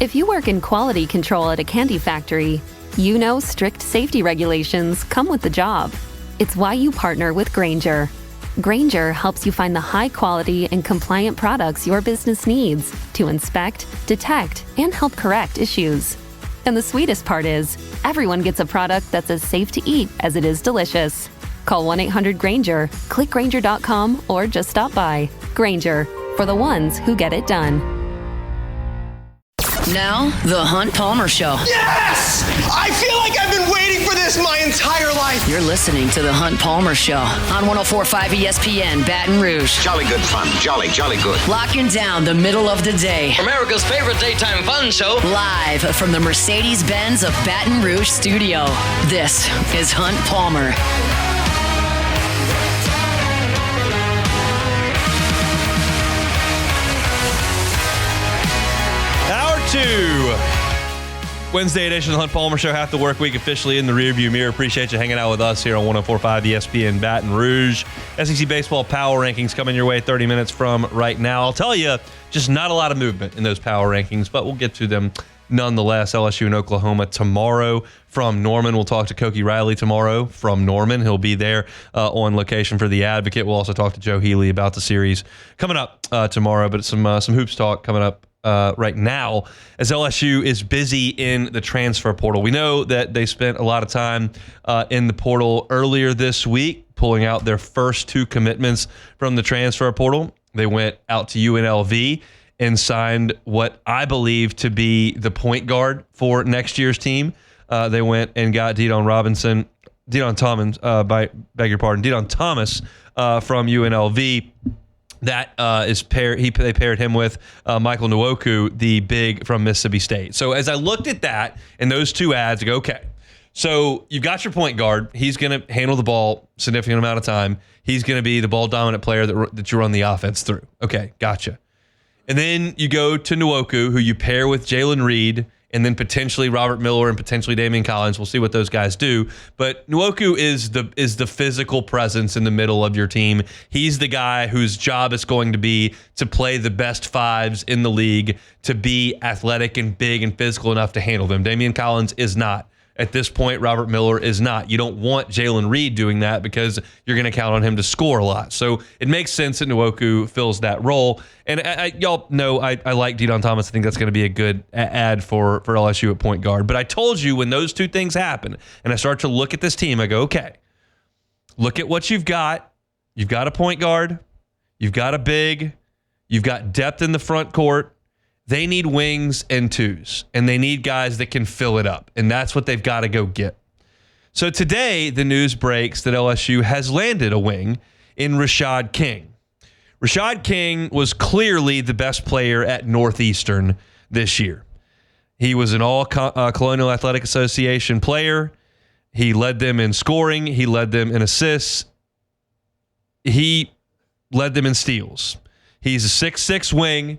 If you work in quality control at a candy factory, you know strict safety regulations come with the job. It's why you partner with Grainger. Grainger helps you find the high-quality and compliant products your business needs to inspect, detect, and help correct issues. And the sweetest part is, everyone gets a product that's as safe to eat as it is delicious. Call 1-800-GRAINGER, click Grainger.com, or just stop by. Grainger, for the ones who get it done. Now, The Hunt Palmer Show. Yes! I feel like I've been waiting for this my entire life. You're listening to The Hunt Palmer Show on 104.5 ESPN, Baton Rouge. Jolly good fun. Jolly good. Locking down the middle of the day. America's favorite daytime fun show. Live from the Mercedes-Benz of Baton Rouge studio. This is Hunt Palmer. Wednesday edition of the Hunt Palmer Show. Half the work week officially in the rearview mirror. Appreciate you hanging out with us here on 104.5 ESPN Baton Rouge. SEC Baseball Power Rankings coming your way 30 minutes from right now. I'll tell you, just not a lot of movement in those Power Rankings, but we'll get to them nonetheless. LSU and Oklahoma tomorrow from Norman. We'll talk to Koki Riley tomorrow from Norman. He'll be there on location for the Advocate. We'll also talk to Joe Healy about the series coming up tomorrow, but some hoops talk coming up right now as LSU is busy in the transfer portal. We know that they spent a lot of time in the portal earlier this week, pulling out their first two commitments from the transfer portal. They went out to UNLV and signed what I believe to be the point guard for next year's team. They went and got Deon Thomas from UNLV. That is paired. They paired him with Michael Nwoku, the big from Mississippi State. So as I looked at that and those two ads, I go, okay. So you've got your point guard. He's going to handle the ball a significant amount of time. He's going to be the ball dominant player that you run the offense through. Okay, gotcha. And then you go to Nwoku, who you pair with Jalen Reed, and then potentially Robert Miller and potentially Damian Collins. We'll see what those guys do. But Nwoku is the physical presence in the middle of your team. He's the guy whose job is going to be to play the best fives in the league, to be athletic and big and physical enough to handle them. Damian Collins is not. At this point, Robert Miller is not. You don't want Jalen Reed doing that because you're going to count on him to score a lot. So it makes sense that Nwoku fills that role. And y'all know I like Deon Thomas. I think that's going to be a good ad for LSU at point guard. But I told you when those two things happen and I start to look at this team, I go, okay, look at what you've got. You've got a point guard. You've got a big. You've got depth in the front court. They need wings and twos, and they need guys that can fill it up, and that's what they've got to go get. So today, the news breaks that LSU has landed a wing in Rashad King. Rashad King was clearly the best player at Northeastern this year. He was an all-Colonial Athletic Association player. He led them in scoring. He led them in assists. He led them in steals. He's a 6'6" wing.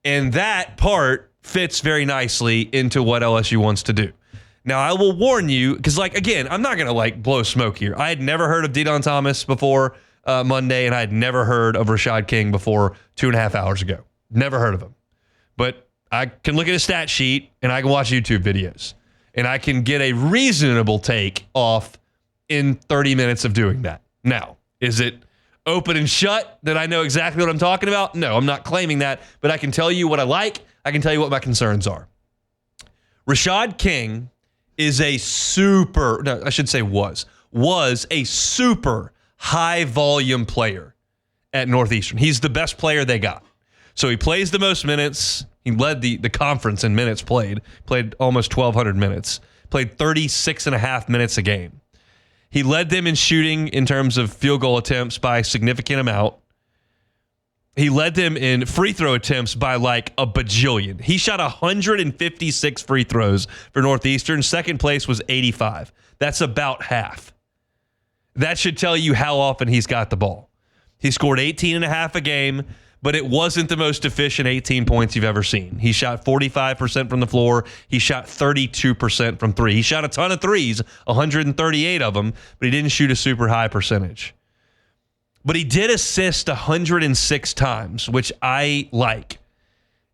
And that part fits very nicely into what LSU wants to do. Now, I will warn you, because, again, I'm not going to, blow smoke here. I had never heard of Deon Thomas before Monday, and I had never heard of Rashad King before 2.5 hours ago. Never heard of him. But I can look at a stat sheet, and I can watch YouTube videos. And I can get a reasonable take off in 30 minutes of doing that. Now, is it open and shut that I know exactly what I'm talking about? No, I'm not claiming that, but I can tell you what I like. I can tell you what my concerns are. Rashad King is a was a super high volume player at Northeastern. He's the best player they got. So he plays the most minutes. He led the conference in minutes played almost 1,200 minutes, played 36.5 minutes a game. He led them in shooting in terms of field goal attempts by a significant amount. He led them in free throw attempts by a bajillion. He shot 156 free throws for Northeastern. Second place was 85. That's about half. That should tell you how often he's got the ball. He scored 18.5 a game, but it wasn't the most efficient 18 points you've ever seen. He shot 45% from the floor. He shot 32% from three. He shot a ton of threes, 138 of them, but he didn't shoot a super high percentage. But he did assist 106 times, which I like.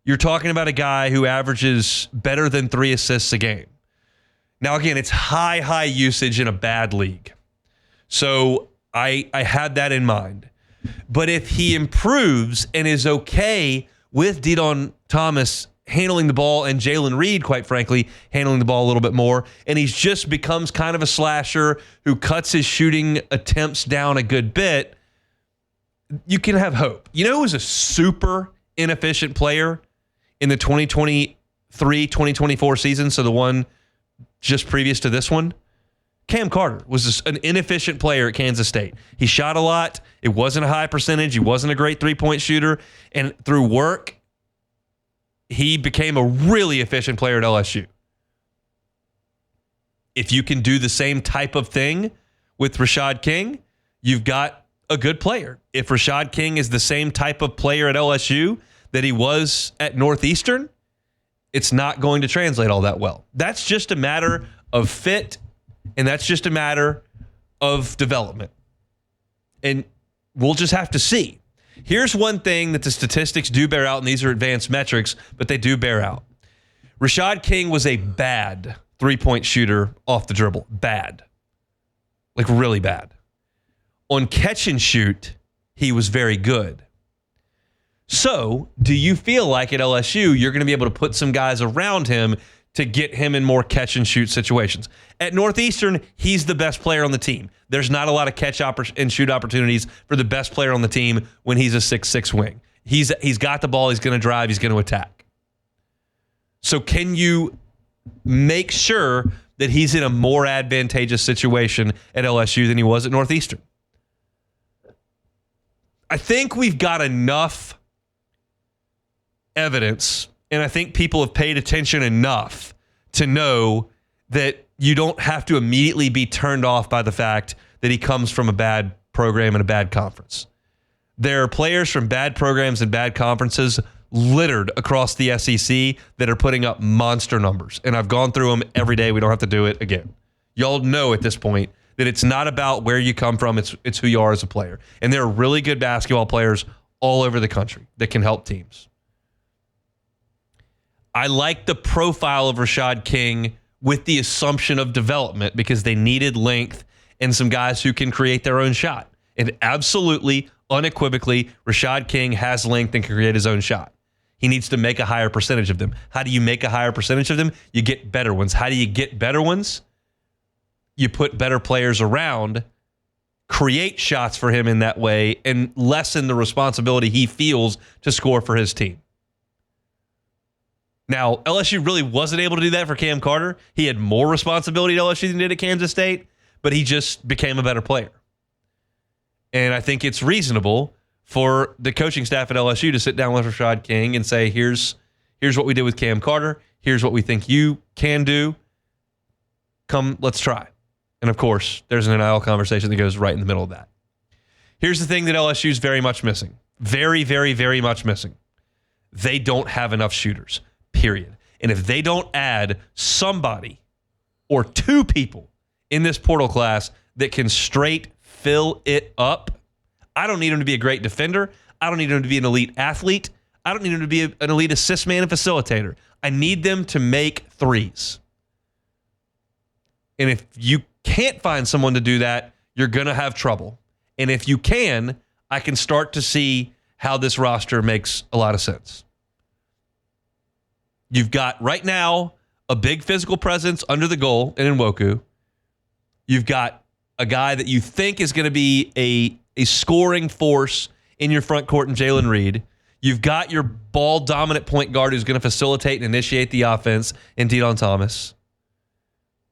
you're talking about a guy who averages better than 3 assists a game. Now, again, it's high usage in a bad league. So I had that in mind. But if he improves and is okay with Deion Thomas handling the ball and Jalen Reed, quite frankly, handling the ball a little bit more, and he just becomes kind of a slasher who cuts his shooting attempts down a good bit, you can have hope. You know who was a super inefficient player in the 2023-2024 season, so the one just previous to this one? Cam Carter was an inefficient player at Kansas State. He shot a lot. It wasn't a high percentage. He wasn't a great three-point shooter. And through work, he became a really efficient player at LSU. If you can do the same type of thing with Rashad King, you've got a good player. If Rashad King is the same type of player at LSU that he was at Northeastern, it's not going to translate all that well. That's just a matter of fit, and that's just a matter of development. And we'll just have to see. Here's one thing that the statistics do bear out, and these are advanced metrics, but they do bear out. Rashad King was a bad three-point shooter off the dribble. Bad. Like really bad. On catch and shoot, he was very good. So, do you feel like at LSU you're going to be able to put some guys around him to get him in more catch and shoot situations? At Northeastern, he's the best player on the team. There's not a lot of catch and shoot opportunities for the best player on the team when he's a 6'6" wing. He's got the ball, he's going to drive, he's going to attack. So can you make sure that he's in a more advantageous situation at LSU than he was at Northeastern? I think we've got enough evidence, and I think people have paid attention enough to know that you don't have to immediately be turned off by the fact that he comes from a bad program and a bad conference. There are players from bad programs and bad conferences littered across the SEC that are putting up monster numbers, and I've gone through them every day. We don't have to do it again. Y'all know at this point that it's not about where you come from, it's who you are as a player. And there are really good basketball players all over the country that can help teams. I like the profile of Rashad King with the assumption of development because they needed length and some guys who can create their own shot. And absolutely, unequivocally, Rashad King has length and can create his own shot. He needs to make a higher percentage of them. How do you make a higher percentage of them? You get better ones. How do you get better ones? You put better players around, create shots for him in that way, and lessen the responsibility he feels to score for his team. Now, LSU really wasn't able to do that for Cam Carter. He had more responsibility at LSU than he did at Kansas State, but he just became a better player. And I think it's reasonable for the coaching staff at LSU to sit down with Rashad King and say, here's what we did with Cam Carter. Here's what we think you can do. Come, let's try. And of course, there's an NIL conversation that goes right in the middle of that. Here's the thing that LSU is very much missing. Very, very, very much missing. They don't have enough shooters, period. And if they don't add somebody or two people in this portal class that can straight fill it up, I don't need him to be a great defender. I don't need him to be an elite athlete. I don't need him to be an elite assist man and facilitator. I need them to make threes. And if you can't find someone to do that, you're going to have trouble. And if you can, I can start to see how this roster makes a lot of sense. You've got, right now, a big physical presence under the goal in Nwoku. You've got a guy that you think is going to be a scoring force in your front court in Jalen Reed. You've got your ball-dominant point guard who's going to facilitate and initiate the offense in Deion Thomas.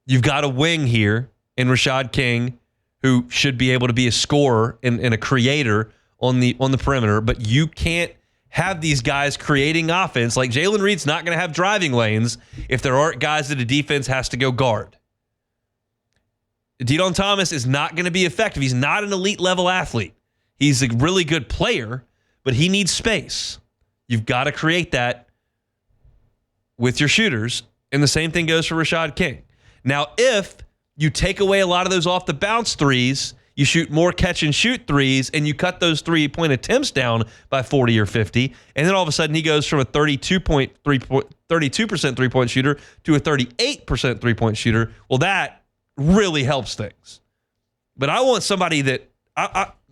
You've got a wing here in Rashad King who should be able to be a scorer and a creator on the perimeter, but you can't have these guys creating offense. Like Jalen Reed's not going to have driving lanes if there aren't guys that a defense has to go guard. Deion Thomas is not going to be effective. He's not an elite level athlete. He's a really good player, but he needs space. You've got to create that with your shooters, and the same thing goes for Rashad King. Now, if you take away a lot of those off the bounce threes, you shoot more catch and shoot threes, and you cut those 3-point attempts down by 40 or 50. And then all of a sudden he goes from a 32% three-point shooter to a 38% three-point shooter. Well, that really helps things. But I want somebody that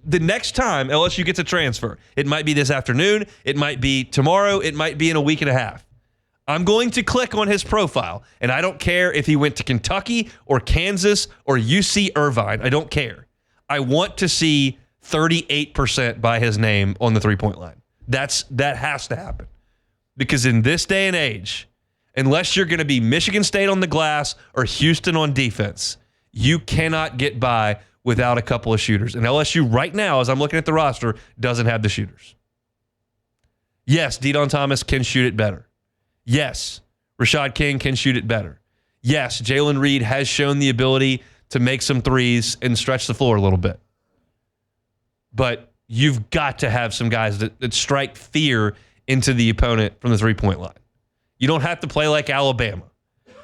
the next time LSU gets a transfer, it might be this afternoon, it might be tomorrow, it might be in a week and a half. I'm going to click on his profile, and I don't care if he went to Kentucky or Kansas or UC Irvine. I don't care. I want to see 38% by his name on the three-point line. That has to happen. Because in this day and age, unless you're going to be Michigan State on the glass or Houston on defense, you cannot get by without a couple of shooters. And LSU right now, as I'm looking at the roster, doesn't have the shooters. Yes, Deion Thomas can shoot it better. Yes, Rashad King can shoot it better. Yes, Jalen Reed has shown the ability to make some threes and stretch the floor a little bit. But you've got to have some guys that strike fear into the opponent from the three-point line. You don't have to play like Alabama,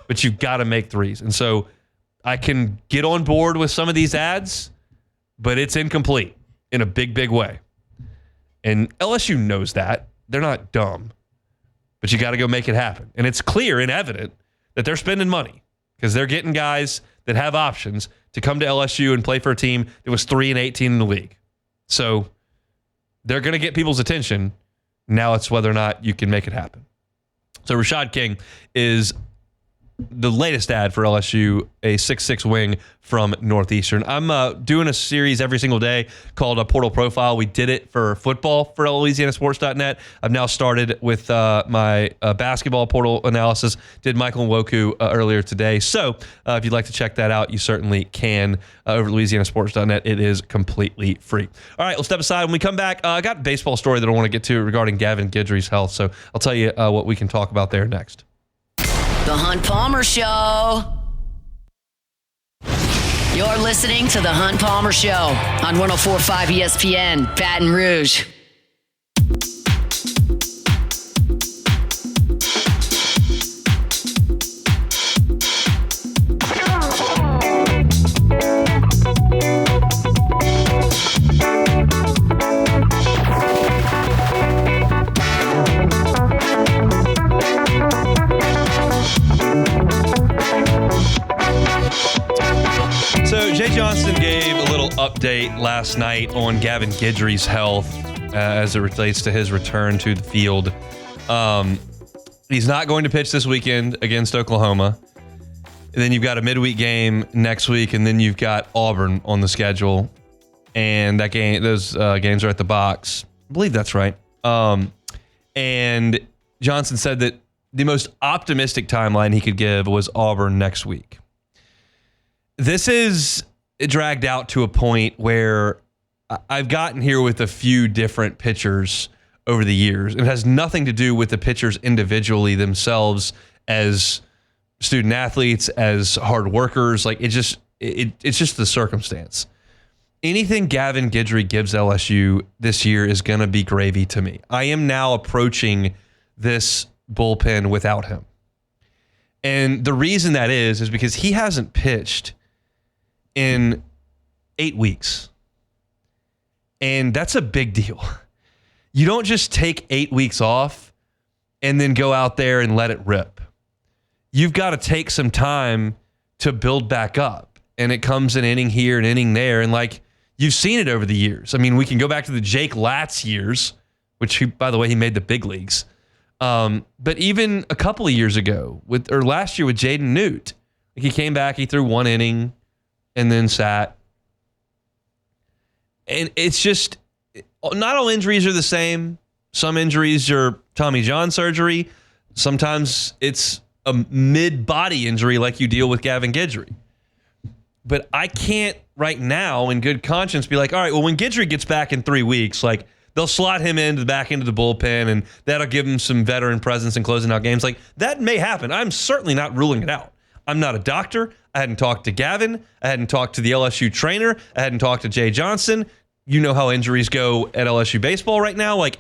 but you've got to make threes. And so I can get on board with some of these ads, but it's incomplete in a big, big way. And LSU knows that. They're not dumb. But you got to go make it happen. And it's clear and evident that they're spending money because they're getting guys that have options to come to LSU and play for a team that was 3-18 in the league. So they're going to get people's attention. Now it's whether or not you can make it happen. So Rashad King is the latest ad for LSU, a 6'6" wing from Northeastern. I'm doing a series every single day called a Portal Profile. We did it for football for LouisianaSports.net. I've now started with my basketball portal analysis. Did Michael Nwoku earlier today. So if you'd like to check that out, you certainly can over at LouisianaSports.net. It is completely free. All right, we'll step aside. When we come back, I got a baseball story that I want to get to regarding Gavin Guidry's health. So I'll tell you what we can talk about there next. The Hunt Palmer Show. You're listening to The Hunt Palmer Show on 104.5 ESPN, Baton Rouge. So Jay Johnson gave a little update last night on Gavin Guidry's health as it relates to his return to the field. He's not going to pitch this weekend against Oklahoma. And then you've got a midweek game next week, and then you've got Auburn on the schedule. And that game, those games are at the box. I believe that's right. And Johnson said that the most optimistic timeline he could give was Auburn next week. This is dragged out to a point where I've gotten here with a few different pitchers over the years. It has nothing to do with the pitchers individually themselves as student athletes, as hard workers. Like it's just the circumstance. Anything Gavin Guidry gives LSU this year is going to be gravy to me. I am now approaching this bullpen without him. And the reason that is because he hasn't pitched in 8 weeks. And that's a big deal. You don't just take 8 weeks off and then go out there and let it rip. You've got to take some time to build back up. And it comes an inning here, an inning there. And like you've seen it over the years. I mean, we can go back to the Jake Latz years, which, by the way, he made the big leagues. But even a couple of years ago, last year with Jaden Newt, he came back, he threw one inning, and then sat. And it's just, not all injuries are the same. Some injuries are Tommy John surgery. Sometimes it's a mid-body injury like you deal with Gavin Guidry. But I can't right now in good conscience be like, all right, well, when Guidry gets back in 3 weeks, like they'll slot him into the back end of the bullpen and that'll give him some veteran presence in closing out games. Like that may happen. I'm certainly not ruling it out. I'm not a doctor. I hadn't talked to Gavin. I hadn't talked to the LSU trainer. I hadn't talked to Jay Johnson. You know how injuries go at LSU baseball right now. Like,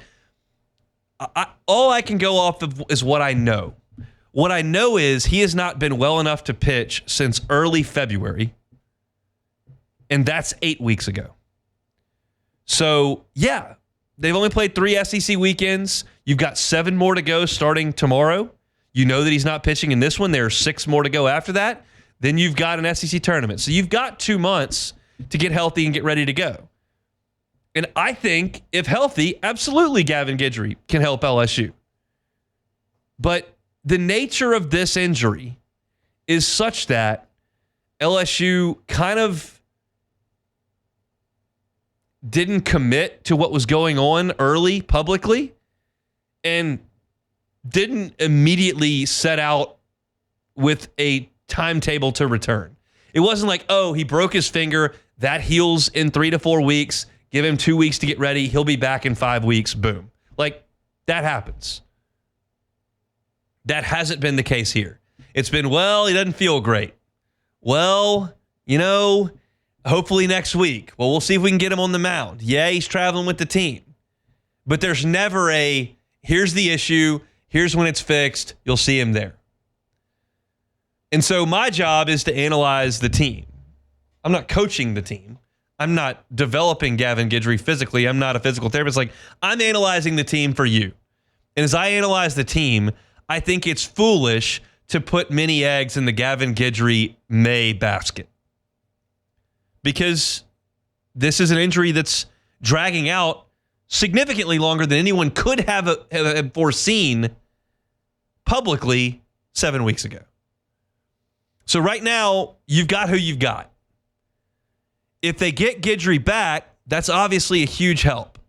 all I can go off of is what I know. What I know is he has not been well enough to pitch since early February. And that's 8 weeks ago. So, yeah, they've only played 3 SEC weekends. You've got 7 more to go starting tomorrow. You know that he's not pitching in this one. There are 6 more to go after that. Then you've got an SEC tournament. So you've got 2 months to get healthy and get ready to go. And I think, if healthy, absolutely Gavin Guidry can help LSU. But the nature of this injury is such that LSU kind of didn't commit to what was going on early publicly and didn't immediately set out with a timetable to return. It wasn't like, oh, he broke his finger, that heals in 3 to 4 weeks, give him 2 weeks to get ready, he'll be back in 5 weeks, boom. Like, that happens. That hasn't been the case here. It's been, well, he doesn't feel great. Well, hopefully next week. Well, we'll see if we can get him on the mound. Yeah, he's traveling with the team. But there's never here's the issue, here's when it's fixed, you'll see him there. And so my job is to analyze the team. I'm not coaching the team. I'm not developing Gavin Guidry physically. I'm not a physical therapist. Like, I'm analyzing the team for you. And as I analyze the team, I think it's foolish to put many eggs in the Gavin Guidry May basket. Because this is an injury that's dragging out significantly longer than anyone could have foreseen publicly 7 weeks ago. So right now, you've got who you've got. If they get Guidry back, that's obviously a huge help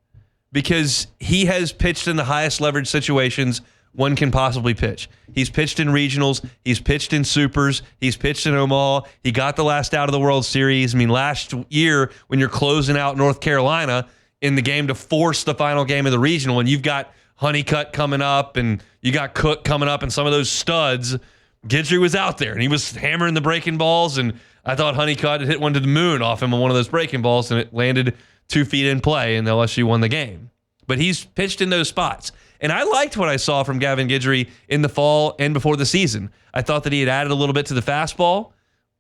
because he has pitched in the highest leverage situations one can possibly pitch. He's pitched in regionals. He's pitched in supers. He's pitched in Omaha. He got the last out of the World Series. I mean, last year when you're closing out North Carolina in the game to force the final game of the regional, and you've got Honeycutt coming up and you got Cook coming up and some of those studs, Guidry was out there and he was hammering the breaking balls, and I thought Honeycutt had hit one to the moon off him on one of those breaking balls and it landed 2 feet in play and LSU won the game. But he's pitched in those spots. And I liked what I saw from Gavin Guidry in the fall and before the season. I thought that he had added a little bit to the fastball.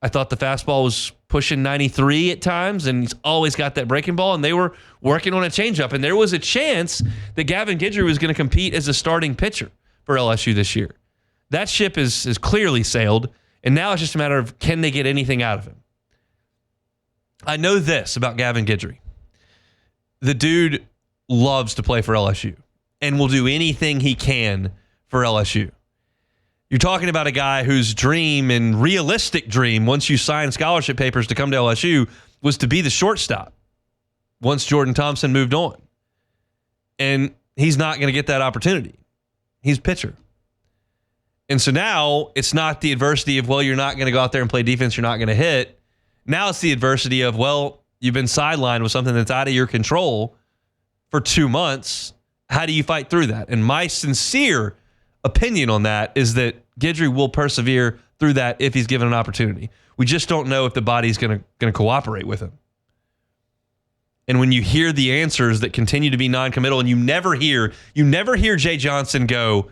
I thought the fastball was pushing 93 at times, and he's always got that breaking ball, and they were working on a changeup. And there was a chance that Gavin Guidry was going to compete as a starting pitcher for LSU this year. That ship is clearly sailed, and now it's just a matter of can they get anything out of him. I know this about Gavin Guidry. The dude loves to play for LSU and will do anything he can for LSU. You're talking about a guy whose dream and realistic dream, once you sign scholarship papers to come to LSU, was to be the shortstop once Jordan Thompson moved on. And he's not going to get that opportunity. He's a pitcher. And so now it's not the adversity of, well, you're not going to go out there and play defense, you're not going to hit. Now it's the adversity of, well, you've been sidelined with something that's out of your control for 2 months. How do you fight through that? And my sincere opinion on that is that Guidry will persevere through that if he's given an opportunity. We just don't know if the body's going to cooperate with him. And when you hear the answers that continue to be non-committal, and you never hear Jay Johnson go,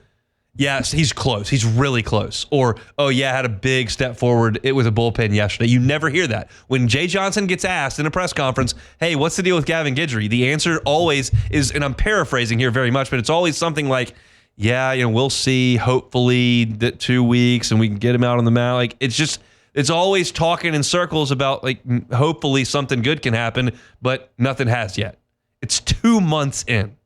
yes, he's close. He's really close. Or, oh, yeah, had a big step forward with a bullpen yesterday. You never hear that. When Jay Johnson gets asked in a press conference, hey, what's the deal with Gavin Guidry? The answer always is, and I'm paraphrasing here very much, but it's always something like, yeah, we'll see, hopefully, that 2 weeks and we can get him out on the mound. Like, it's always talking in circles about, like, hopefully something good can happen, but nothing has yet. It's 2 months in.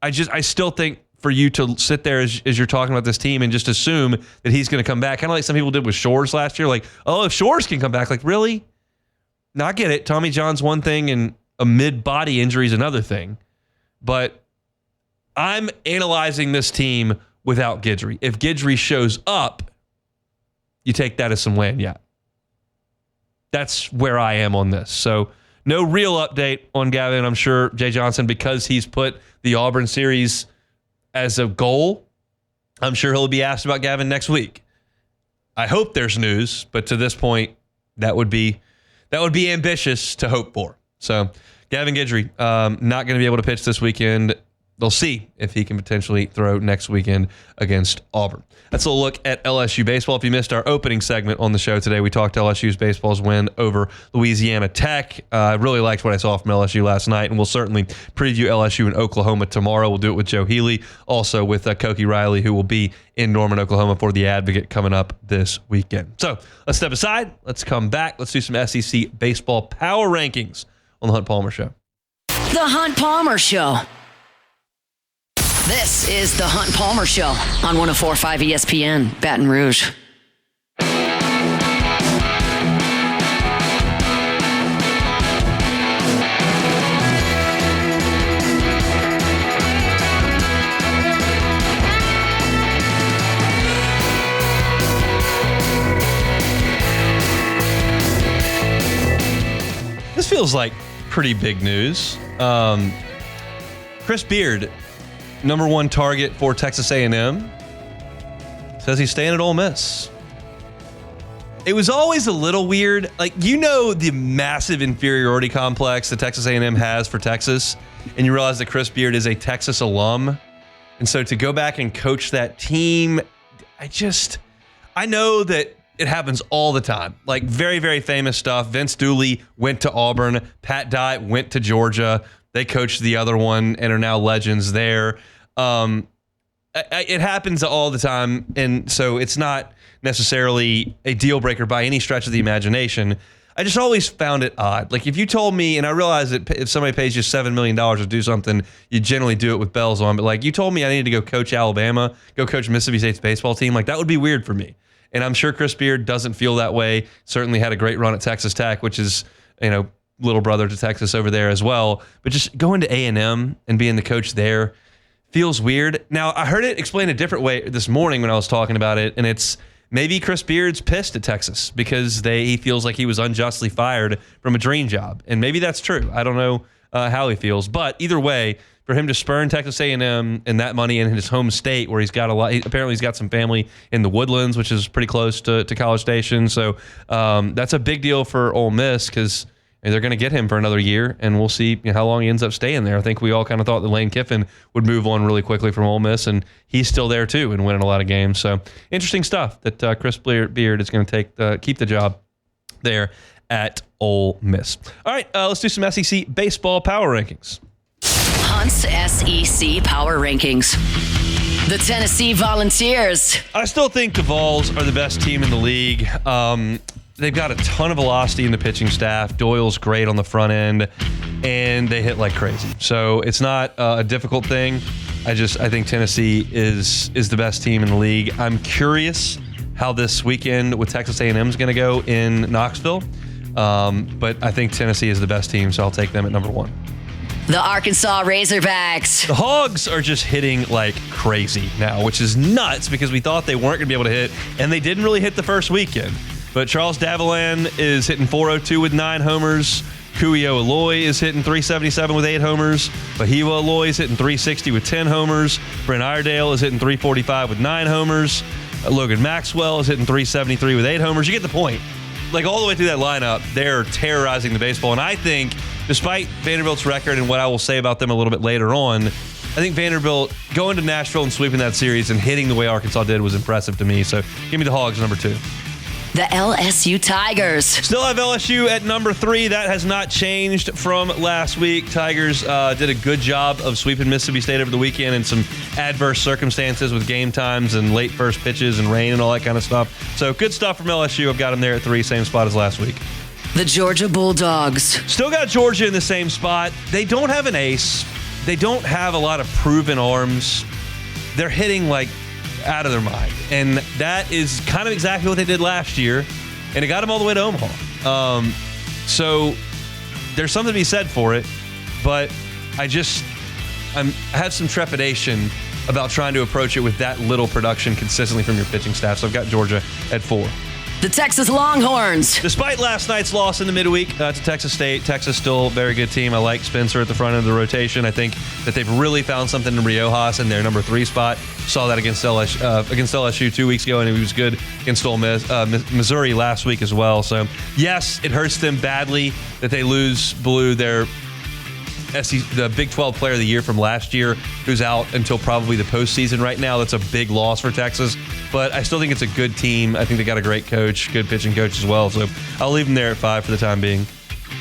I still think for you to sit there as you're talking about this team and just assume that he's going to come back, kind of like some people did with Shores last year. Like, oh, if Shores can come back, like, really? No, I get it. Tommy John's one thing and a mid-body injury is another thing. But I'm analyzing this team without Guidry. If Guidry shows up, you take that as some land, yeah. That's where I am on this. So no real update on Gavin. I'm sure Jay Johnson, because he's put the Auburn series as a goal, I'm sure he'll be asked about Gavin next week. I hope there's news, but to this point, that would be ambitious to hope for. So Gavin Guidry, not going to be able to pitch this weekend. they'll see if he can potentially throw next weekend against Auburn. That's a look at LSU baseball. If you missed our opening segment on the show today, we talked LSU's baseball's win over Louisiana Tech. I really liked what I saw from LSU last night, and we'll certainly preview LSU in Oklahoma tomorrow. We'll do it with Joe Healy, also with Koki Riley, who will be in Norman, Oklahoma for the Advocate coming up this weekend. So let's step aside. Let's come back. Let's do some SEC baseball power rankings on the Hunt Palmer Show. The Hunt Palmer Show. This is The Hunt Palmer Show on 104.5 ESPN, Baton Rouge. This feels like pretty big news. Chris Beard, number one target for Texas A&M, says he's staying at Ole Miss. It was always a little weird. Like, you know, the massive inferiority complex that Texas A&M has for Texas, and you realize that Chris Beard is a Texas alum. And so to go back and coach that team, I know that it happens all the time. Like, very, very famous stuff. Vince Dooley went to Auburn. Pat Dye went to Georgia. They coached the other one and are now legends there. It happens all the time, and so it's not necessarily a deal breaker by any stretch of the imagination. I just always found it odd. Like, if you told me, and I realize that if somebody pays you $7 million to do something, you generally do it with bells on, but like, you told me I needed to go coach Alabama, go coach Mississippi State's baseball team, like, that would be weird for me. And I'm sure Chris Beard doesn't feel that way. Certainly had a great run at Texas Tech, which is, little brother to Texas over there as well. But just going to A&M and being the coach there feels weird. Now, I heard it explained a different way this morning when I was talking about it, and it's maybe Chris Beard's pissed at Texas because he feels like he was unjustly fired from a dream job. And maybe that's true. I don't know how he feels. But either way, for him to spurn Texas A&M and that money in his home state where he's got a lot, apparently he's got some family in the Woodlands, which is pretty close to College Station. So that's a big deal for Ole Miss because they're going to get him for another year, and we'll see how long he ends up staying there. I think we all kind of thought that Lane Kiffin would move on really quickly from Ole Miss, and he's still there too and winning a lot of games. So interesting stuff that Chris Beard is going to keep the job there at Ole Miss. All right, let's do some SEC baseball power rankings. Hunt's SEC power rankings. The Tennessee Volunteers. I still think the Vols are the best team in the league. They've got a ton of velocity in the pitching staff. Doyle's great on the front end, and they hit like crazy. So it's not a difficult thing. I think Tennessee is the best team in the league. I'm curious how this weekend with Texas A&M is going to go in Knoxville, but I think Tennessee is the best team, so I'll take them at number one. The Arkansas Razorbacks. The Hogs are just hitting like crazy now, which is nuts because we thought they weren't going to be able to hit, and they didn't really hit the first weekend. But Charles Davilan is hitting .402 with 9 homers. Kuyo Aloy is hitting .377 with 8 homers. Bahiwa Aloy is hitting .360 with 10 homers. Brent Iredale is hitting .345 with 9 homers. Logan Maxwell is hitting .373 with 8 homers. You get the point. Like, all the way through that lineup, they're terrorizing the baseball. And I think, despite Vanderbilt's record and what I will say about them a little bit later on, I think Vanderbilt going to Nashville and sweeping that series and hitting the way Arkansas did was impressive to me. So give me the Hogs, number 2. The LSU Tigers. Still have LSU at number 3. That has not changed from last week. Tigers did a good job of sweeping Mississippi State over the weekend in some adverse circumstances with game times and late first pitches and rain and all that kind of stuff. So good stuff from LSU. I've got them there at 3, same spot as last week. The Georgia Bulldogs. Still got Georgia in the same spot. They don't have an ace. They don't have a lot of proven arms. They're hitting like out of their mind. And that is kind of exactly what they did last year. And it got them all the way to Omaha. So there's something to be said for it. But I have some trepidation about trying to approach it with that little production consistently from your pitching staff. So I've got Georgia at 4. The Texas Longhorns. Despite last night's loss in the midweek to Texas State, Texas still a very good team. I like Spencer at the front end of the rotation. I think that they've really found something in Riojas in their number 3 spot. Saw that against LSU 2 weeks ago, and he was good against Ole Miss, Missouri last week as well. So, yes, it hurts them badly that they lose Blue, their the Big 12 Player of the Year from last year, who's out until probably the postseason right now. That's a big loss for Texas, but I still think it's a good team. I think they got a great coach, good pitching coach as well. So I'll leave them there at 5 for the time being.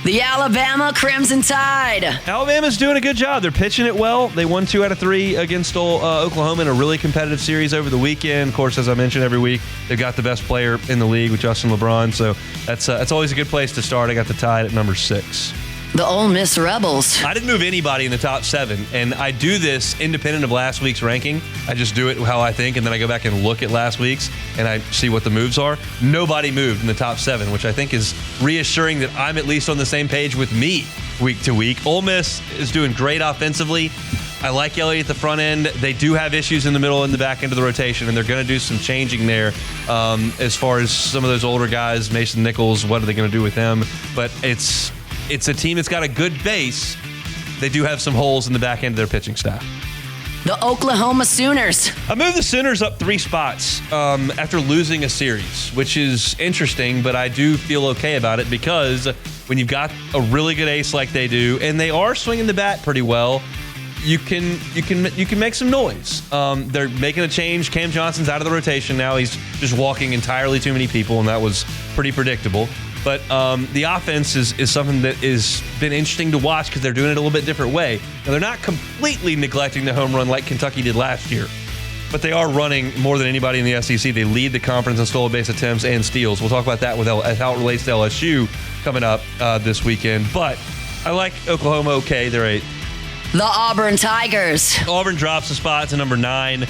The Alabama Crimson Tide. Alabama's doing a good job. They're pitching it well. They won 2 out of 3 against Oklahoma in a really competitive series over the weekend. Of course, as I mentioned every week, they've got the best player in the league with Justin LeBron. So that's always a good place to start. I got the Tide at number 6. The Ole Miss Rebels. I didn't move anybody in the top 7, and I do this independent of last week's ranking. I just do it how I think, and then I go back and look at last week's, and I see what the moves are. Nobody moved in the top 7, which I think is reassuring that I'm at least on the same page with me week to week. Ole Miss is doing great offensively. I like Elliott at the front end. They do have issues in the middle and the back end of the rotation, and they're going to do some changing there as far as some of those older guys, Mason Nichols, what are they going to do with him? But it's a team that's got a good base. They do have some holes in the back end of their pitching staff. The Oklahoma Sooners. I moved the Sooners up 3 spots after losing a series, which is interesting, but I do feel okay about it because when you've got a really good ace like they do, and they are swinging the bat pretty well, you can make some noise. They're making a change. Cam Johnson's out of the rotation now. He's just walking entirely too many people, and that was pretty predictable. But the offense is something that has been interesting to watch because they're doing it a little bit different way. Now, they're not completely neglecting the home run like Kentucky did last year, but they are running more than anybody in the SEC. They lead the conference in stolen base attempts and steals. We'll talk about that with how it relates to LSU coming up this weekend. But I like Oklahoma okay. They're 8. The Auburn Tigers. Auburn drops a spot to number 9.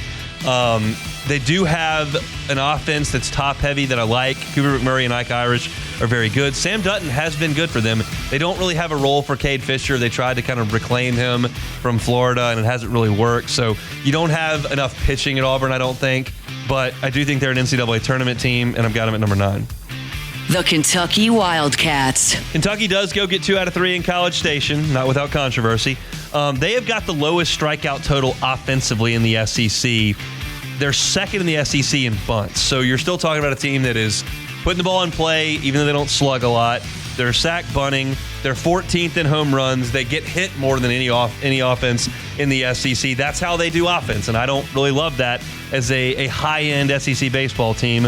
They do have an offense that's top-heavy that I like. Cooper McMurray and Ike Irish are very good. Sam Dutton has been good for them. They don't really have a role for Cade Fisher. They tried to kind of reclaim him from Florida, and it hasn't really worked. So you don't have enough pitching at Auburn, I don't think. But I do think they're an NCAA tournament team, and I've got them at number 9. The Kentucky Wildcats. Kentucky does go get 2 out of 3 in College Station, not without controversy. They have got the lowest strikeout total offensively in the SEC. They're second in the SEC in bunts. So you're still talking about a team that is putting the ball in play, even though they don't slug a lot. They're sack bunting. They're 14th in home runs. They get hit more than any offense in the SEC. That's how they do offense, and I don't really love that as a high-end SEC baseball team.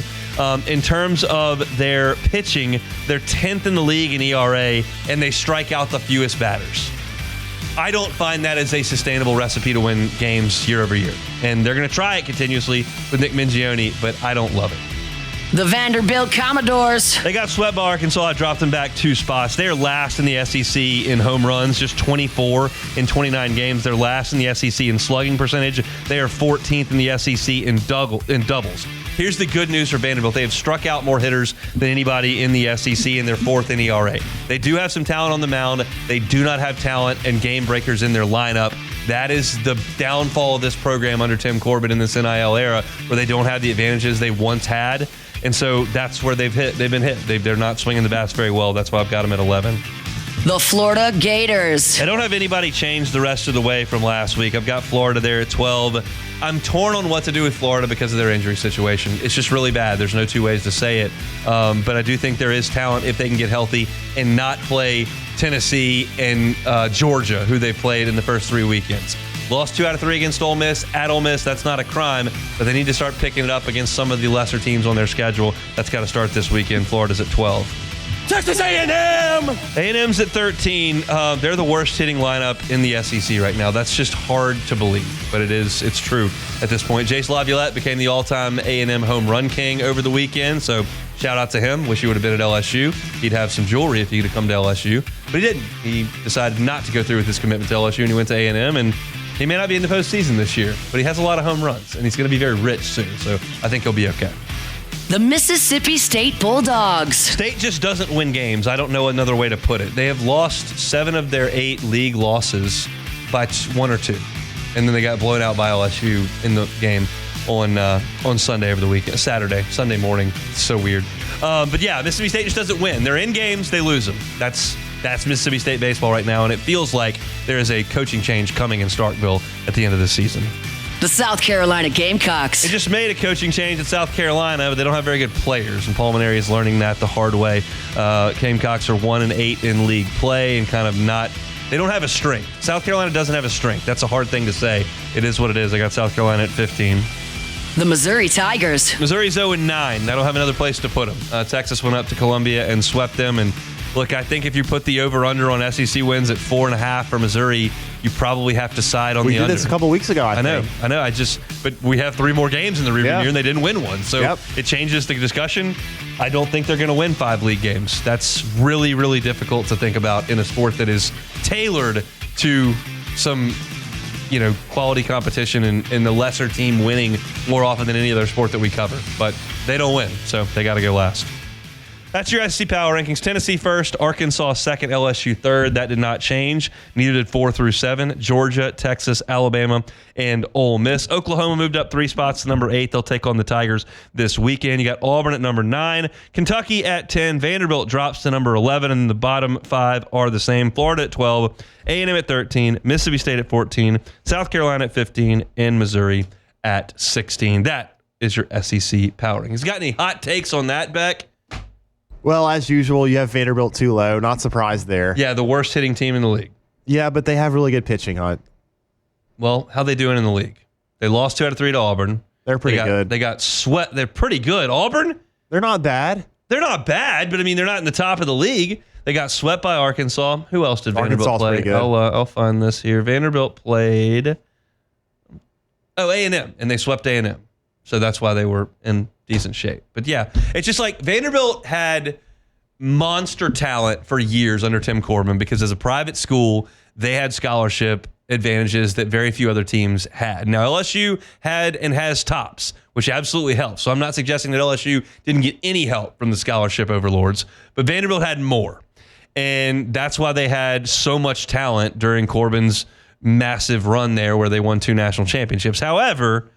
In terms of their pitching, they're 10th in the league in ERA, and they strike out the fewest batters. I don't find that as a sustainable recipe to win games year over year. And they're going to try it continuously with Nick Mingione, but I don't love it. The Vanderbilt Commodores. They got swept by Arkansas. I dropped them back 2 spots. They are last in the SEC in home runs, just 24 in 29 games. They're last in the SEC in slugging percentage. They are 14th in the SEC in doubles. Here's the good news for Vanderbilt. They have struck out more hitters than anybody in the SEC, and they're 4th in ERA. They do have some talent on the mound. They do not have talent and game breakers in their lineup. That is the downfall of this program under Tim Corbin in this NIL era, where they don't have the advantages they once had. And so that's where they've been hit. They're not swinging the bats very well. That's why I've got them at 11. The Florida Gators. I don't have anybody change the rest of the way from last week. I've got Florida there at 12. I'm torn on what to do with Florida because of their injury situation. It's just really bad. There's no 2 ways to say it. But I do think there is talent if they can get healthy and not play Tennessee and Georgia, who they played in the first 3 weekends. Lost 2 out of 3 against Ole Miss. At Ole Miss, that's not a crime, but they need to start picking it up against some of the lesser teams on their schedule. That's got to start this weekend. Florida's at 12. Texas A&M! A&M's at 13. They're the worst hitting lineup in the SEC right now. That's just hard to believe, but it's true at this point. Jace Laviolette became the all-time A&M home run king over the weekend, so shout out to him. Wish he would have been at LSU. He'd have some jewelry if he'd have come to LSU, but he didn't. He decided not to go through with his commitment to LSU, and he went to A&M, and he may not be in the postseason this year, but he has a lot of home runs, and he's going to be very rich soon, so I think he'll be okay. The Mississippi State Bulldogs. State just doesn't win games. I don't know another way to put it. They have lost 7 of their 8 league losses by 1 or 2. And then they got blown out by LSU in the game on Sunday over the weekend. Sunday morning. It's so weird. But yeah, Mississippi State just doesn't win. They're in games, they lose them. That's Mississippi State baseball right now, and it feels like there is a coaching change coming in Starkville at the end of this season. The South Carolina Gamecocks. They just made a coaching change at South Carolina, but they don't have very good players, and Paul Maneri is learning that the hard way. Gamecocks are 1-8 in league play and kind of not They don't have a strength. South Carolina doesn't have a strength. That's a hard thing to say. It is what it is. I got South Carolina at 15. The Missouri Tigers. Missouri's 0-9. I don't have another place to put them. Texas went up to Columbia and swept them. And look, I think if you put the over-under on SEC wins at 4.5 for Missouri, you probably have to side on the under. We did this a couple weeks ago, I think. I know. But we have 3 more games in the rearview mirror, and they didn't win one. So it changes the discussion. I don't think they're going to win 5 league games. That's really, really difficult to think about in a sport that is tailored to some quality competition and the lesser team winning more often than any other sport that we cover. But they don't win, so they got to go last. That's your SEC Power Rankings. Tennessee first, Arkansas second, LSU third. That did not change. Neither did 4 through 7. Georgia, Texas, Alabama, and Ole Miss. Oklahoma moved up 3 spots to number 8. They'll take on the Tigers this weekend. You got Auburn at number 9. Kentucky at 10. Vanderbilt drops to number 11, and the bottom 5 are the same. Florida at 12. A&M at 13. Mississippi State at 14. South Carolina at 15. And Missouri at 16. That is your SEC Power Rankings. Got any hot takes on that, Beck? Well, as usual, you have Vanderbilt too low. Not surprised there. Yeah, the worst hitting team in the league. Yeah, but they have really good pitching, Hunt. Well, how they doing in the league? They lost 2 out of 3 to Auburn. They're pretty good. They got swept. They're pretty good. Auburn? They're not bad. They're not bad, but I mean, they're not in the top of the league. They got swept by Arkansas. Who else did Vanderbilt play? Pretty good. I'll find this here. Vanderbilt played A&M, and they swept A&M. So that's why they were in decent shape. But yeah, it's just like Vanderbilt had monster talent for years under Tim Corbin because as a private school, they had scholarship advantages that very few other teams had. Now, LSU had and has tops, which absolutely helps. So I'm not suggesting that LSU didn't get any help from the scholarship overlords, but Vanderbilt had more. And that's why they had so much talent during Corbin's massive run there where they won 2 national championships. However,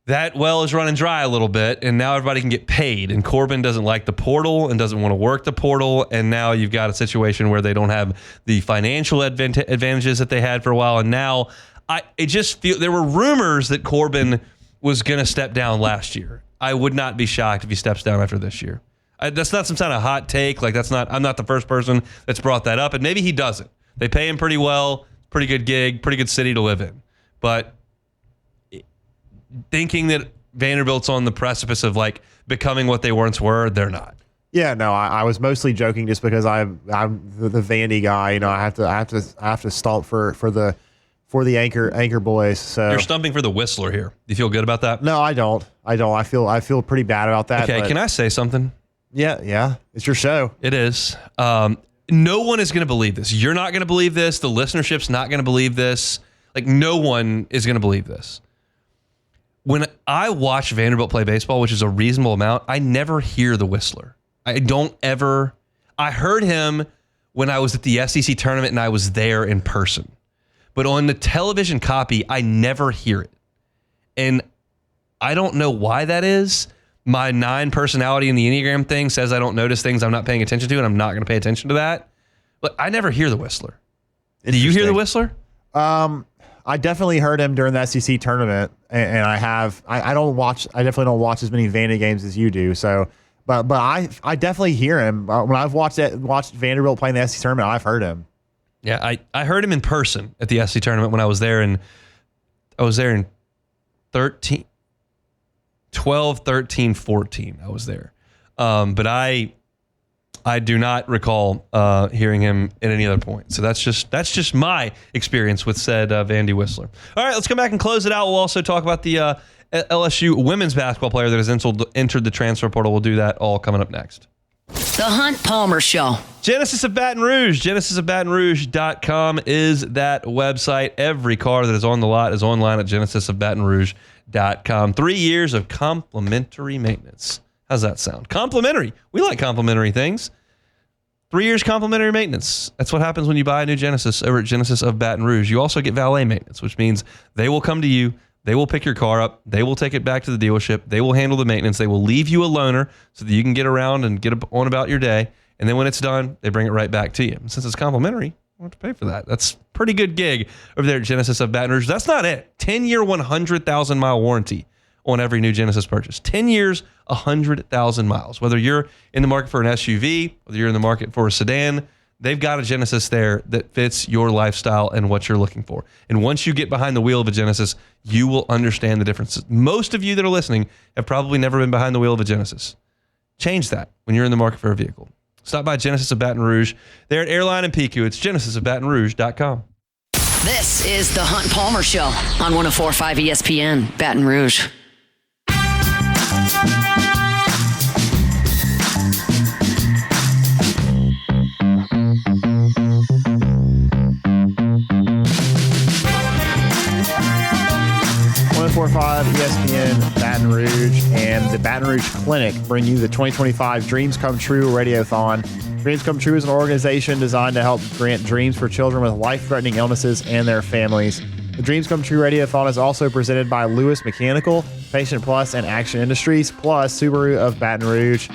that well is running dry a little bit, and now everybody can get paid. And Corbin doesn't like the portal and doesn't want to work the portal. And now you've got a situation where they don't have the financial advantages that they had for a while. And now it just feel there were rumors that Corbin was going to step down last year. I would not be shocked if he steps down after this year. That's not some kind of hot take. Like I'm not the first person that's brought that up. And maybe he doesn't. They pay him pretty well, pretty good gig, pretty good city to live in. But thinking that Vanderbilt's on the precipice of like becoming what they once were, they're not. Yeah, no, I was mostly joking just because I'm the Vandy guy. I have to stomp for the anchor boys. So you're stumping for the Whistler here. Do you feel good about that? No, I don't. I feel pretty bad about that. Okay, can I say something? Yeah, it's your show. It is. No one is going to believe this. You're not going to believe this. The listenership's not going to believe this. Like no one is going to believe this. When I watch Vanderbilt play baseball, which is a reasonable amount, I never hear the Whistler. I heard him when I was at the SEC tournament and I was there in person. But on the television copy, I never hear it. And I don't know why that is. My 9 personality in the Enneagram thing says I don't notice things I'm not paying attention to, and I'm not going to pay attention to that. But I never hear the Whistler. Do you hear the Whistler? I definitely heard him during the SEC tournament, and I definitely don't watch as many Vandy games as you do. So, but I definitely hear him when I've watched Vanderbilt playing the SEC tournament. I've heard him. Yeah, I heard him in person at the SEC tournament when I was there, and I was there in 12, 13, 14. I was there, but I do not recall hearing him at any other point. So that's just my experience with said Vandy Whistler. All right, let's come back and close it out. We'll also talk about the LSU women's basketball player that has entered the transfer portal. We'll do that all coming up next. The Hunt Palmer Show. Genesis of Baton Rouge. GenesisofBatonRouge.com is that website. Every car that is on the lot is online at GenesisofBatonRouge.com. 3 years of complimentary maintenance. How's that sound? Complimentary. We like complimentary things. 3 years complimentary maintenance. That's what happens when you buy a new Genesis over at Genesis of Baton Rouge. You also get valet maintenance, which means they will come to you. They will pick your car up. They will take it back to the dealership. They will handle the maintenance. They will leave you a loaner so that you can get around and get on about your day. And then when it's done, they bring it right back to you. And since it's complimentary, you don't have to pay for that. That's a pretty good gig over there at Genesis of Baton Rouge. That's not it. 10-year, 100,000-mile warranty on every new Genesis purchase. 10 years, 100,000 miles. Whether you're in the market for an SUV, whether you're in the market for a sedan, they've got a Genesis there that fits your lifestyle and what you're looking for. And once you get behind the wheel of a Genesis, you will understand the differences. Most of you that are listening have probably never been behind the wheel of a Genesis. Change that when you're in the market for a vehicle. Stop by Genesis of Baton Rouge. They're at Airline and PQ. It's genesisofbatonrouge.com. This is the Hunt Palmer Show on 104.5 ESPN, Baton Rouge. ESPN Baton Rouge and the Baton Rouge Clinic bring you the 2025 Dreams Come True Radiothon. Dreams Come True is an organization designed to help grant dreams for children with life-threatening illnesses and their families. The Dreams Come True Radiothon is also presented by Lewis Mechanical, Patient Plus, and Action Industries, plus Subaru of Baton Rouge,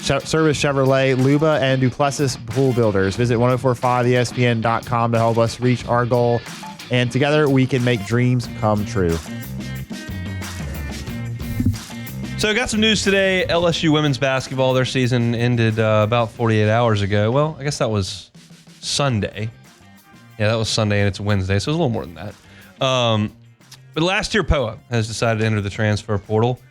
Service Chevrolet, Luba, and Duplessis Pool Builders. Visit 1045ESPN.com to help us reach our goal. And together we can make dreams come true. So I got some news today. LSU women's basketball, their season ended about 48 hours ago. Well, I guess that was Sunday. Yeah, that was Sunday and it's Wednesday, so it was a little more than that. But last year, Poa has decided to enter the transfer portal.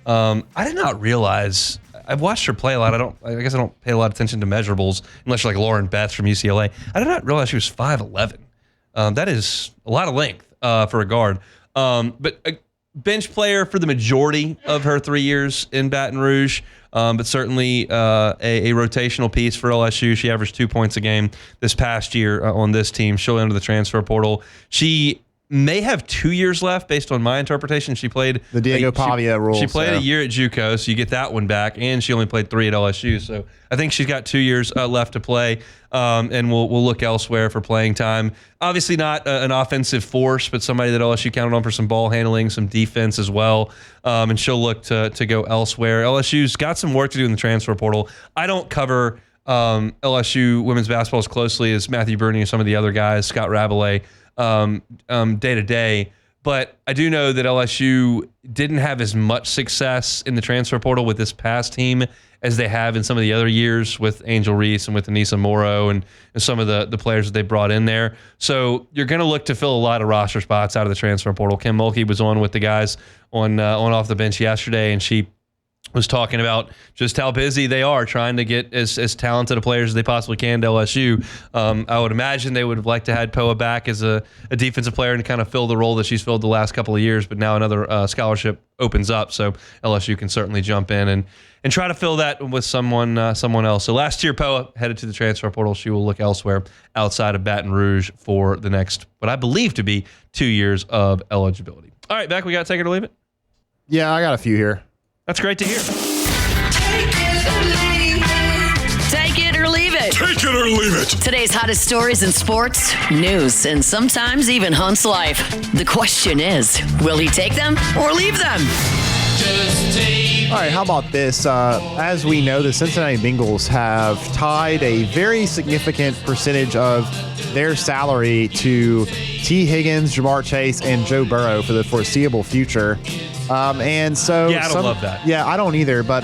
I did not realize. I've watched her play a lot. I guess I don't pay a lot of attention to measurables unless you're like Lauren Betts from UCLA. I did not realize she was 5'11". That is a lot of length for a guard. But a bench player for the majority of her 3 years in Baton Rouge, but certainly a rotational piece for LSU. She averaged 2 points a game this past year on this team. She'll enter the transfer portal. She may have 2 years left based on my interpretation. She played the Diego Pavia rules. She played a year at JUCO, so you get that one back, and she only played 3 at LSU. So I think she's got 2 years left to play, and we'll look elsewhere for playing time. Obviously not an offensive force, but somebody that LSU counted on for some ball handling, some defense as well, and she'll look to go elsewhere. LSU's got some work to do in the transfer portal. I don't cover LSU women's basketball as closely as Matthew Burney and some of the other guys, Scott Rabelais, day to day, but I do know that LSU didn't have as much success in the transfer portal with this past team as they have in some of the other years with Angel Reese and with Anissa Morrow and some of the players that they brought in there. So you're going to look to fill a lot of roster spots out of the transfer portal. Kim Mulkey was on with the guys on off the bench yesterday, and she was talking about just how busy they are trying to get as talented a players as they possibly can to LSU. I would imagine they would have liked to have Poa back as a defensive player and kind of fill the role that she's filled the last couple of years, but now another scholarship opens up, so LSU can certainly jump in and try to fill that with someone else. So last year, Poa headed to the transfer portal. She will look elsewhere outside of Baton Rouge for the next, what I believe to be 2 years of eligibility. All right, Beck, we got to take it or leave it? Yeah, I got a few here. That's great to hear. Take it or leave it. Take it or leave it. Today's hottest stories in sports, news, and sometimes even Hunt's life. The question is, will he take them or leave them? All right, how about this? As we know, the Cincinnati Bengals have tied a very significant percentage of their salary to T. Higgins, Jamar Chase, and Joe Burrow for the foreseeable future. And so, I don't love that. Yeah, I don't either. But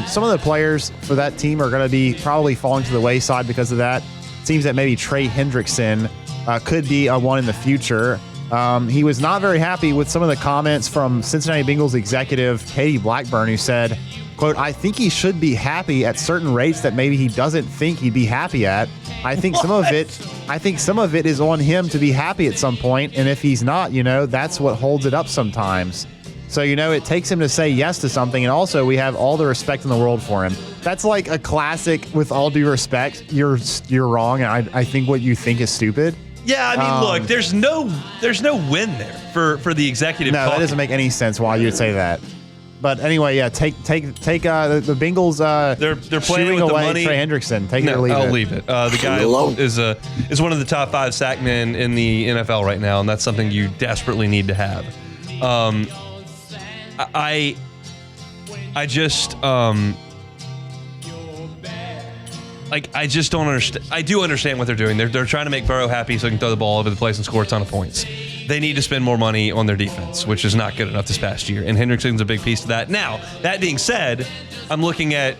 some of the players for that team are going to be probably falling to the wayside because of that. It seems that maybe Trey Hendrickson could be a one in the future. He was not very happy with some of the comments from Cincinnati Bengals executive Katie Blackburn, who said, quote, "I think he should be happy at certain rates that maybe he doesn't think he'd be happy at. I think some of it is on him to be happy at some point, and if he's not, that's what holds it up sometimes. So, it takes him to say yes to something, and also we have all the respect in the world for him." That's like a classic, with all due respect, you're wrong, and I think what you think is stupid. Yeah, I mean, look, there's no win there for the executive. No, that doesn't make any sense why you would say that. But anyway, yeah, take the Bengals. They're playing with away the money. Trey Hendrickson. Take it or leave it. I'll leave it. The guy is one of the top 5 sack men in the NFL right now, and that's something you desperately need to have. I just I just don't understand. I do understand what they're doing. They're trying to make Burrow happy so he can throw the ball all over the place and score a ton of points. They need to spend more money on their defense, which is not good enough this past year. And Hendrickson's a big piece of that. Now, that being said, I'm looking at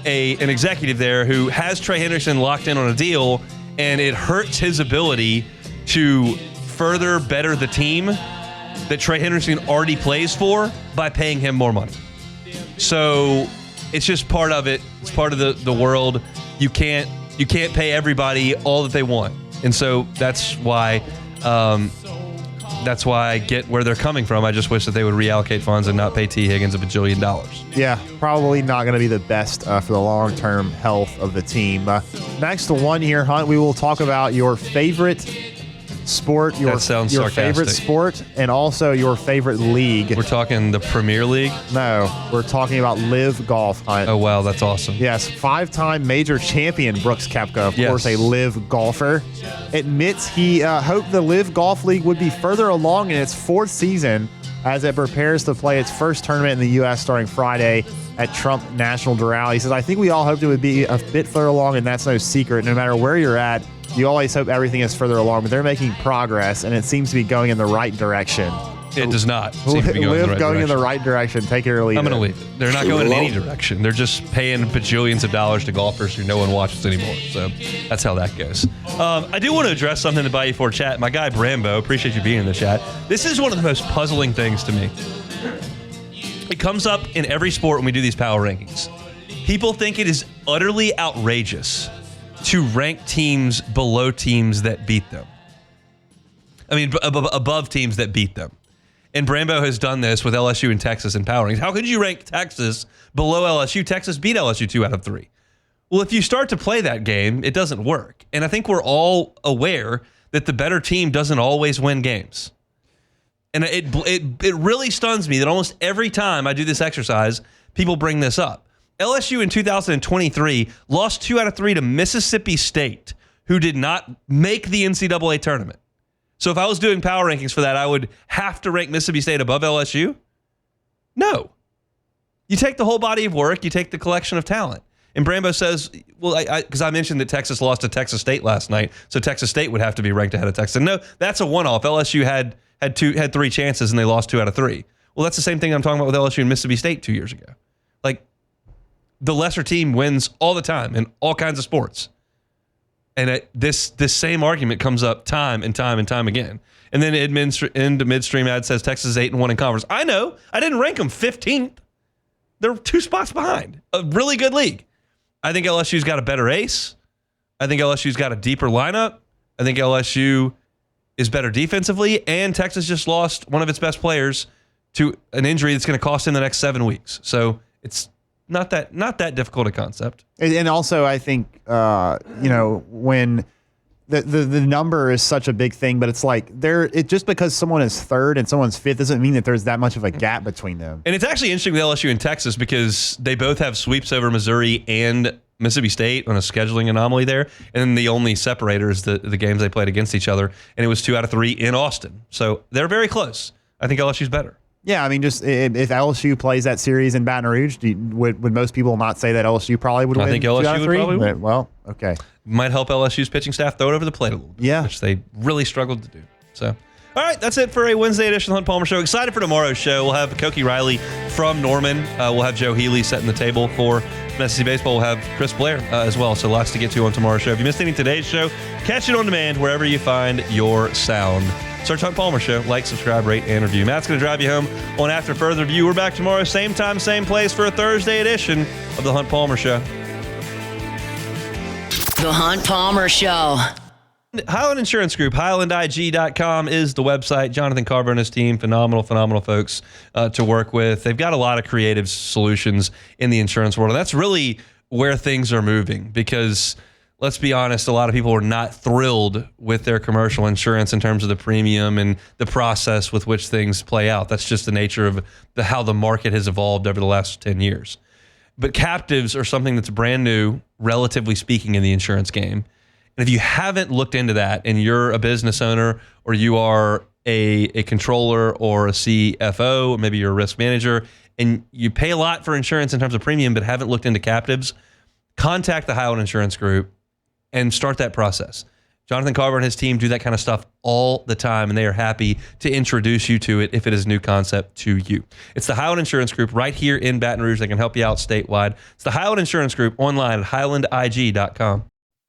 an executive there who has Trey Henderson locked in on a deal, and it hurts his ability to further better the team that Trey Henderson already plays for by paying him more money. So it's just part of it. It's part of the world. You can't pay everybody all that they want, and so that's why I get where they're coming from. I just wish that they would reallocate funds and not pay T. Higgins $1 billion. Yeah, probably not going to be the best for the long-term health of the team. Next one here, Hunt, we will talk about your favorite sport, your favorite sport, and also your favorite league. We're talking the Premier League? No, we're talking about Live Golf, Hunt. Oh, wow, that's awesome. Yes, 5-time major champion Brooks Koepka, of course, a Live golfer, admits he hoped the Live Golf League would be further along in its 4th season as it prepares to play its first tournament in the U.S. starting Friday at Trump National Doral. He says, I think we all hoped it would be a bit further along, and that's no secret. No matter where you're at, you always hope everything is further along, but they're making progress, and it seems to be going in the right direction. It does not seem to be going in the right direction. Take it or leave it. I'm going to leave it. They're not going in any direction. They're just paying bajillions of dollars to golfers who no one watches anymore. So that's how that goes. I do want to address something in the Bayou 4 chat. My guy Brambo, appreciate you being in the chat. This is one of the most puzzling things to me. It comes up in every sport when we do these power rankings. People think it is utterly outrageous to rank teams below teams that beat them. I mean, above teams that beat them. And Brambo has done this with LSU and Texas in power rankings. How could you rank Texas below LSU? Texas beat LSU 2 out of 3. Well, if you start to play that game, it doesn't work. And I think we're all aware that the better team doesn't always win games. And it really stuns me that almost every time I do this exercise, people bring this up. LSU in 2023 lost 2 out of 3 to Mississippi State, who did not make the NCAA tournament. So if I was doing power rankings for that, I would have to rank Mississippi State above LSU? No. You take the whole body of work, you take the collection of talent. And Brambo says, well, because I mentioned that Texas lost to Texas State last night, so Texas State would have to be ranked ahead of Texas. And no, that's a one-off. LSU had 3 chances and they lost 2 out of 3. Well, that's the same thing I'm talking about with LSU and Mississippi State 2 years ago. Like, the lesser team wins all the time in all kinds of sports. And this same argument comes up time and time and time again. And then into midstream ad says Texas is 8-1 in conference. I know. I didn't rank them 15th. They're 2 spots behind. A really good league. I think LSU's got a better ace. I think LSU's got a deeper lineup. I think LSU is better defensively. And Texas just lost one of its best players to an injury that's going to cost him the next 7 weeks. So it's not that difficult a concept. And also, I think, when the number is such a big thing, but it's like just because someone is 3rd and someone's 5th doesn't mean that there's that much of a gap between them. And it's actually interesting with LSU and Texas because they both have sweeps over Missouri and Mississippi State on a scheduling anomaly there. And then the only separator is the games they played against each other. And it was 2 out of 3 in Austin. So they're very close. I think LSU's better. Yeah, I mean, just if LSU plays that series in Baton Rouge, would most people not say that LSU probably would win? I think LSU would probably win. Well, okay. Might help LSU's pitching staff throw it over the plate a little bit, yeah, which they really struggled to do. So, all right, that's it for a Wednesday edition of the Hunt Palmer Show. Excited for tomorrow's show. We'll have Koki Riley from Norman. We'll have Joe Healy setting the table for SEC Baseball. We'll have Chris Blair as well. So lots to get to on tomorrow's show. If you missed any of today's show, catch it on demand wherever you find your sound. Search Hunt Palmer Show. Like, subscribe, rate, and review. Matt's going to drive you home on After Further Review. We're back tomorrow, same time, same place for a Thursday edition of the Hunt Palmer Show. The Hunt Palmer Show. Highland Insurance Group, HighlandIG.com is the website. Jonathan Carver and his team, phenomenal folks to work with. They've got a lot of creative solutions in the insurance world, and that's really where things are moving because let's be honest, a lot of people are not thrilled with their commercial insurance in terms of the premium and the process with which things play out. That's just the nature of how the market has evolved over the last 10 years. But captives are something that's brand new, relatively speaking, in the insurance game. And if you haven't looked into that and you're a business owner or you are a controller or a CFO, or maybe you're a risk manager, and you pay a lot for insurance in terms of premium but haven't looked into captives, contact the Highland Insurance Group and start that process. Jonathan Carver and his team do that kind of stuff all the time, and they are happy to introduce you to it if it is a new concept to you. It's the Highland Insurance Group right here in Baton Rouge. They can help you out statewide. It's the Highland Insurance Group online at highlandig.com.